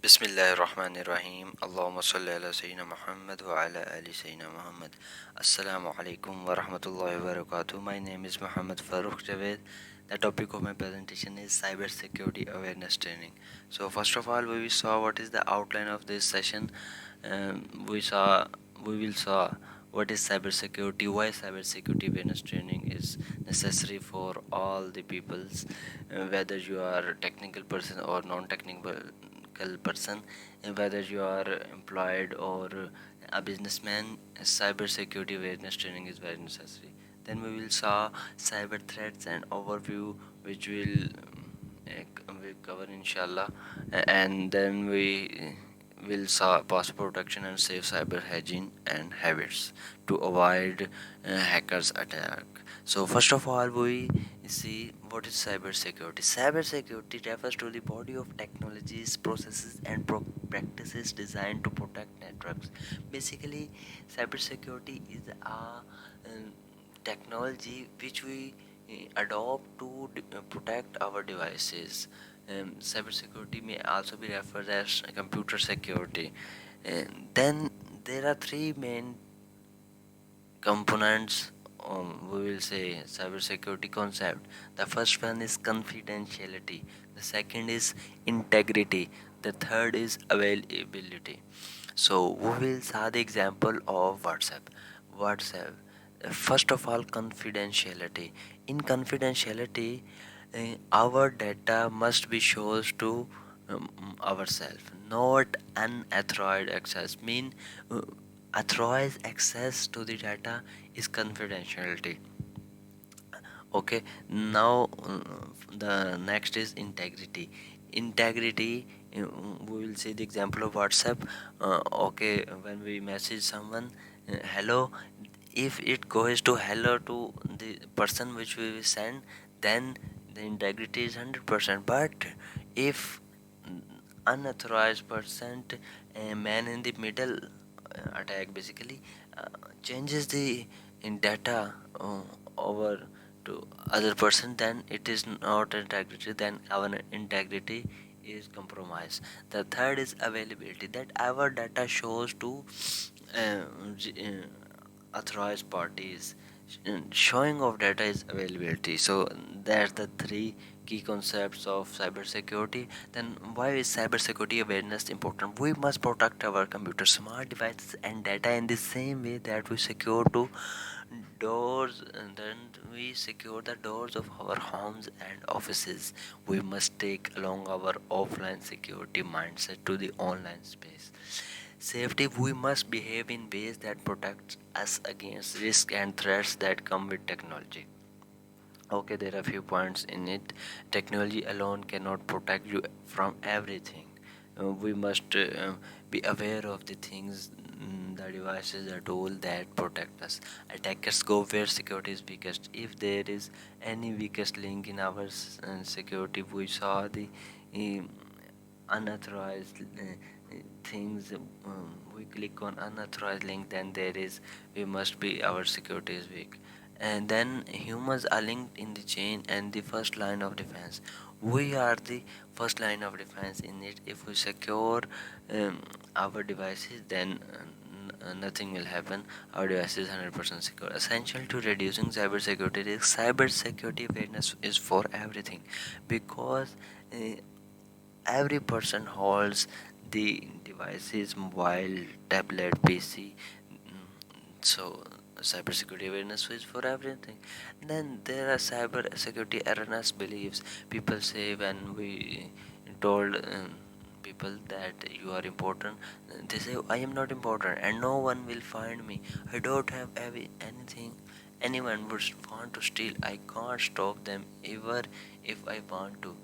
Bismillahirrahmanirrahim. Allahumma salli ala Sayyidina Muhammad wa ala ali Sayyidina Muhammad. Assalamu alaikum wa rahmatullahi wa barakatuh. My name is Muhammad Farooq Javed. The topic of my presentation is cyber security awareness training. So first of all, we saw what is the outline of this session. We will saw what is cyber security, why cyber security awareness training is necessary for all the peoples, whether you are a technical person or non-technical person, whether you are employed or a businessman. Cyber security awareness training is very necessary. Then we will saw cyber threats and overview, which will cover inshallah. And then we will saw password protection and safe cyber hygiene and habits to avoid hackers attack. So first of all, we see what is cyber security. Cyber security refers to the body of technologies, processes, and practices designed to protect networks. Basically, cyber security is a technology which we adopt to protect our devices. Cybersecurity may also be referred as computer security. Then there are three main components. We will say cybersecurity concept. The first one is confidentiality. The second is integrity. The third is availability. So we will saw the example of WhatsApp. WhatsApp. First of all, confidentiality. In confidentiality, our data must be shown to ourselves, not unauthorized access. Mean authorized access to the data is confidentiality. Okay, now the next is integrity. Integrity, we will see the example of WhatsApp. Okay, when we message someone, hello, if it goes to hello to the person which we will send, then the integrity is 100%. But if unauthorized person, a man in the middle attack, basically uh, changes the data over to other person, then it is not integrity, then our integrity is compromised. The third is availability, that our data shows to uh, authorized parties. Showing of data is availability. So that's the three key concepts of cybersecurity. Then why is cybersecurity awareness important? We must protect our computer, smart devices, and data in the same way that we secure to doors, and then we secure the doors of our homes and offices. We must take along our offline security mindset to the online space. Safety, we must behave in ways that protect us against risks and threats that come with technology. Okay, there are a few points in it. Technology alone cannot protect you from everything. We must be aware of the things, the devices, the tool that protect us. Attackers go where security is weakest. If there is any weakest link in our security, we saw the um, unauthorized things. We click on unauthorized link, then there is, we must be, our security is weak. And then humans are linked in the chain and the first line of defense. We are the first line of defense in it. If we secure our devices, then nothing will happen. Our device is 100% secure. Essential to reducing cybersecurity risk. Cybersecurity awareness is for everything, because uh, every person holds the devices, mobile, tablet, PC. So cybersecurity awareness is for everything. Then there are cyber security awareness beliefs. People say, when we told people that you are important, they say I am not important and no one will find me. I don't have anything. Anyone would want to steal, I can't stop them ever if I want to.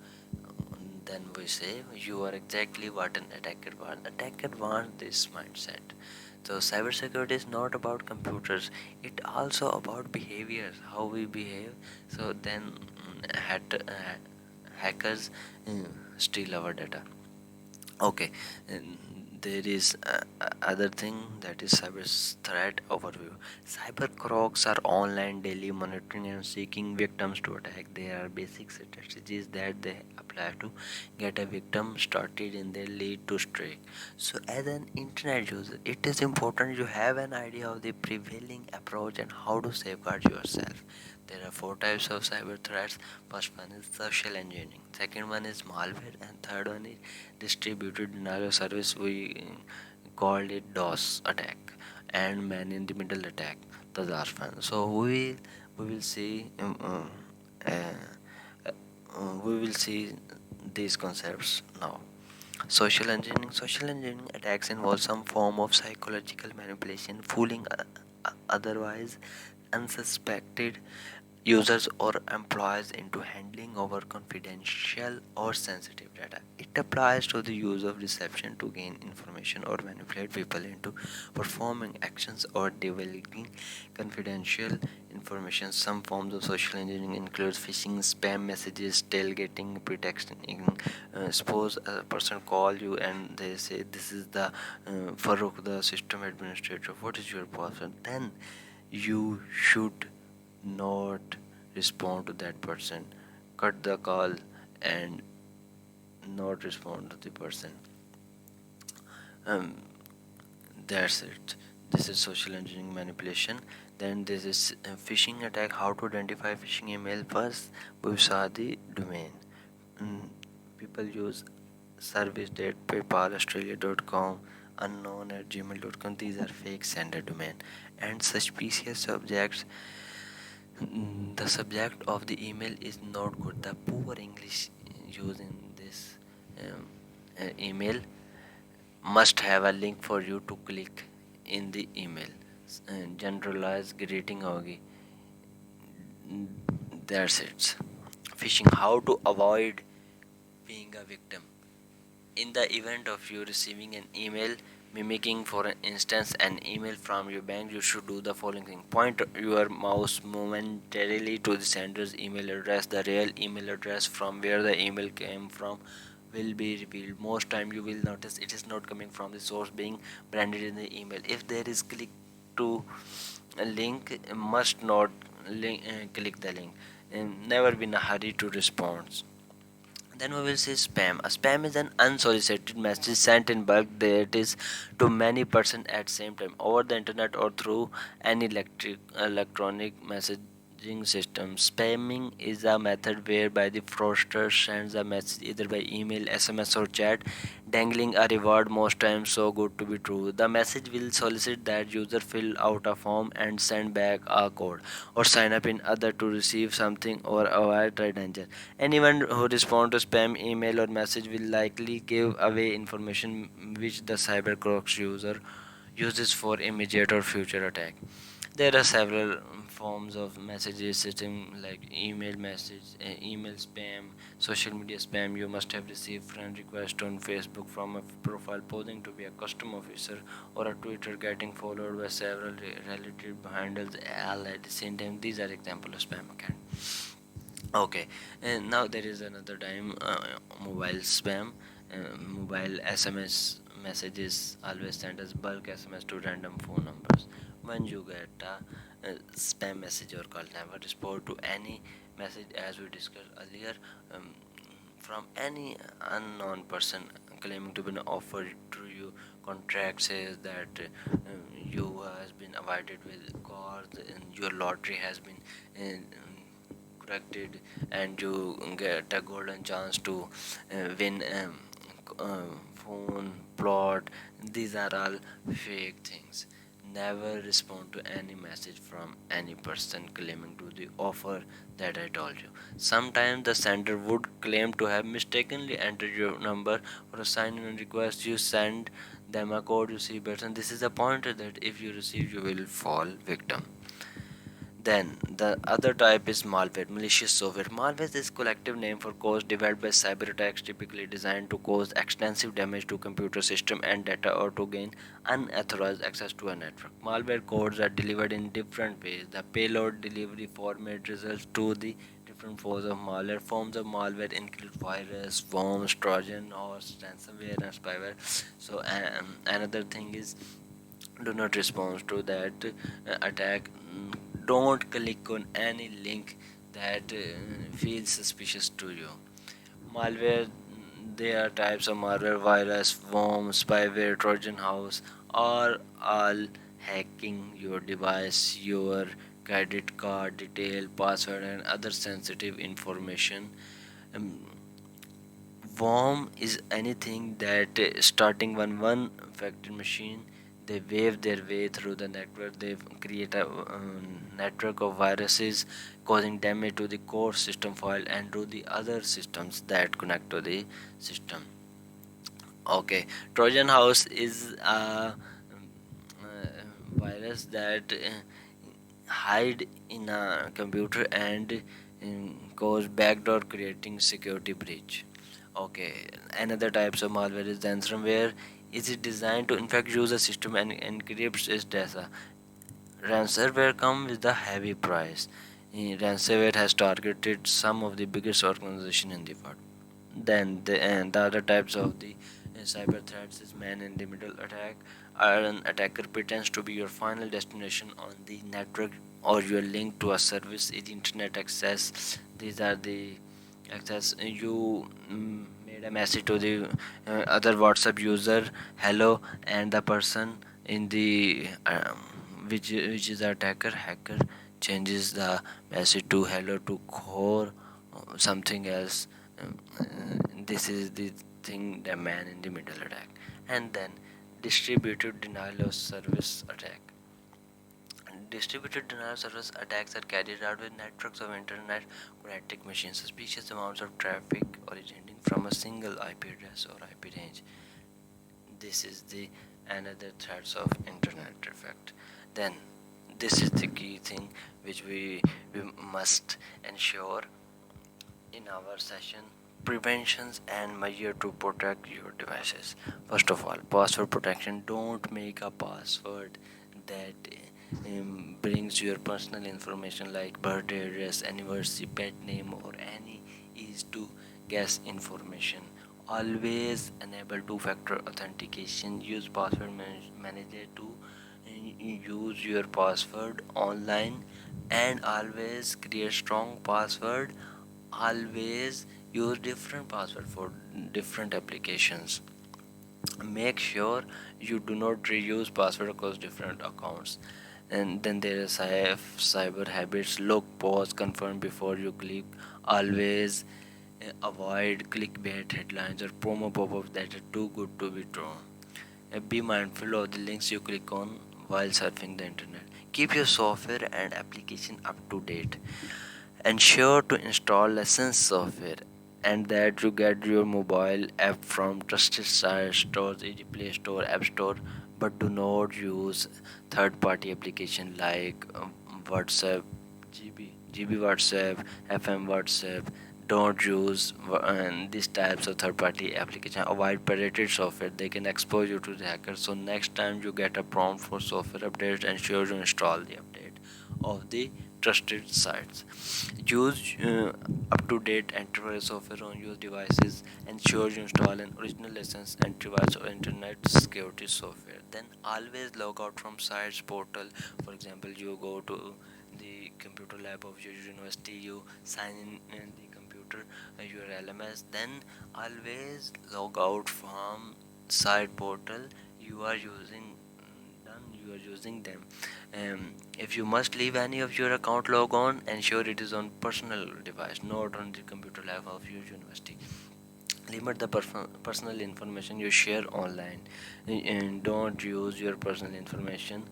Then we say you are exactly what an attacker wants. Attacker wants this mindset. So cybersecurity is not about computers; it also about behaviors, how we behave. So then hackers steal our data. Okay, there is other thing, that is cyber threat overview. Cyber croaks are online daily monitoring and seeking victims to attack. There are basic strategies that they apply to get a victim started in their lead to strike. So as an internet user, it is important you have an idea of the prevailing approach and how to safeguard yourself. There are four types of cyber threats. First one is social engineering, second one is malware, and third one is distributed denial of service. We called it DOS attack, and man in the middle attack, the Zarfan. So we will see we will see these concepts now. Social engineering attacks involve some form of psychological manipulation, fooling otherwise unsuspected users or employees into handling over confidential or sensitive data. It applies to the use of deception to gain information or manipulate people into performing actions or divulging confidential information. Some forms of social engineering include phishing, spam messages, tailgating, pretexting. Suppose a person call you and they say, "This is the Farooq, the system administrator. What is your password?" Then you should not respond to that person. Cut the call and not respond to the person. um, that's it. This is social engineering manipulation. Then this is phishing attack. How to identify phishing email? First we saw the domain. Mm, People use service.paypalaustralia.com, unknown at gmail.com. These are fake sender domain. And suspicious subjects. The subject of the email is not good. The poor English used in this um, email must have a link for you to click in the email. Generalized greeting होगी. That's it. Phishing. How to avoid being a victim. In the event of you receiving an email mimicking, for instance, an email from your bank, you should do the following thing. Point your mouse momentarily to the sender's email address. The real email address from where the email came from will be revealed. Most time you will notice it is not coming from the source being branded in the email. If there is click to a link, must not click the link, and never be in a hurry to respond. Then we will see spam. A spam is an unsolicited message sent in bulk that is to many persons at same time over the internet or through any electronic messaging system. Spamming is a method whereby the fraudster sends a message either by email, SMS, or chat, dangling a reward, most times so good to be true. The message will solicit that user fill out a form and send back a code or sign up in other to receive something or avoid danger. Anyone who responds to spam email or message will likely give away information which the cybercriminal user uses for immediate or future attack. There are several forms of messages system like email message, email spam, social media spam. You must have received friend request on Facebook from a profile posing to be a custom officer, or a Twitter getting followed by several relative handles all at the same time. These are example of spam account. Okay, and now there is another time, mobile spam. Mobile SMS messages always send us bulk SMS to random phone numbers. When you get a spam message or call, never respond to any message, as we discussed earlier, from any unknown person claiming to be an offer to you. Contract says that you has been awarded with cars and your lottery has been corrected, and you get a golden chance to win phone plot. These are all fake things. Never respond to any message from any person claiming to the offer that I told you. Sometimes the sender would claim to have mistakenly entered your number for a sign-in request. You send them a code, you see button. This is a pointer that if you receive, you will fall victim. Then the other type is malware, malicious software. Malware is collective name for code developed by cyber attacks, typically designed to cause extensive damage to computer system and data, or to gain unauthorized access to a network. Malware codes are delivered in different ways. The payload delivery format results to the different forms of malware. Forms of malware include virus, worms, trojan, or ransomware and spyware. So another thing is, do not respond to that attack. Don't click on any link that feels suspicious to you. Malware, there are types of malware: virus, worm, spyware, Trojan house, are all hacking your device, your credit card detail, password, and other sensitive information. Um, Worm is anything that starting one factory machine, they wave their way through the network. They create a network of viruses causing damage to the core system file and to the other systems that connect to the system. Okay, Trojan house is a virus that hide in a computer and cause backdoor, creating security breach. Okay, another types of malware is ransomware. Is it designed to infect user system and encrypts its data? Ransomware comes with a heavy price. Ransomware has targeted some of the biggest organizations in the world. Then the other types of the cyber threats is man-in-the-middle attack. An attacker pretends to be your final destination on the network, or you are linked to a service is internet access. These are the access you made a message to the other WhatsApp user, hello, and the person in the which is the attacker hacker changes the message to hello to core something else. This is the thing, the man in the middle attack. And then distributed denial of service attack. Distributed denial of service attacks are carried out with networks of internet connected machines, suspicious amounts of traffic originating from a single IP address or IP range. This is the another threats of internet effect. Then this is the key thing which we must ensure in our session: preventions and measure to protect your devices. First of all, password protection. Don't make a password that brings your personal information like birthday address, anniversary, pet name, or any easy to guess information. Always enable two-factor authentication. Use password manager to use your password online, and always create strong password. Always use different password for different applications. Make sure you do not reuse password across different accounts. And then there is cyber habits: look, pause, confirm before you click. Always avoid clickbait headlines or promo pop-ups that are too good to be true. Be mindful of the links you click on while surfing the internet. Keep your software and application up to date. Ensure to install licensed software and that you get your mobile app from trusted site stores, e.g. Play Store, App Store, but do not use third-party application like WhatsApp, GB WhatsApp, FM WhatsApp. Don't use these types of third-party application. Avoid pirated software; they can expose you to the hackers. So next time you get a prompt for software updates, ensure you install the update of the trusted sites. Use up-to-date antivirus software on your devices. Ensure you install an original license antivirus or internet security software. Then always log out from sites portal. For example, you go to the computer lab of your university, you sign in the computer your LMS. Then always log out from site portal you are using. Done, you are using them. If you must leave any of your account log on, ensure it is on personal device, not on the computer lab of your university. Limit the personal information you share online, and don't use your personal information.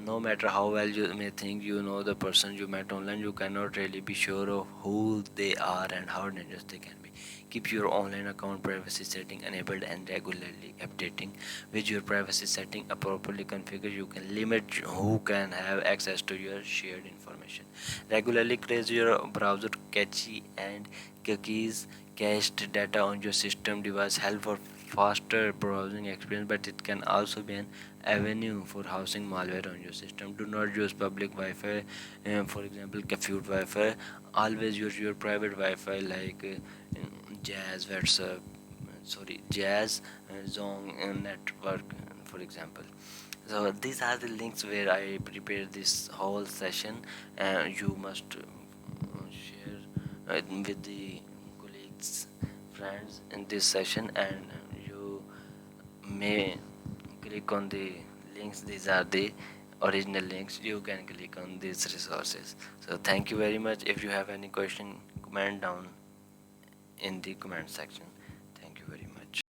No matter how well you may think you know the person you met online, you cannot really be sure of who they are and how dangerous they can be. Keep your online account privacy setting enabled and regularly updating. With your privacy setting properly configured, you can limit who can have access to your shared information. Regularly cleanse your browser cache and cookies. Cached data on your system device help for faster browsing experience, but it can also be an avenue for housing malware on your system. Do not use public Wi-Fi, for example, Cafute Wi-Fi. Always use your private Wi-Fi like Jazz, WhatsApp, Jazz, Zong network, for example. So these are the links where I prepared this whole session. You must share with the colleagues, friends in this session, and you may click on the links. These are the original links. You can click on these resources. So thank you very much. If you have any question, comment down in the comment section.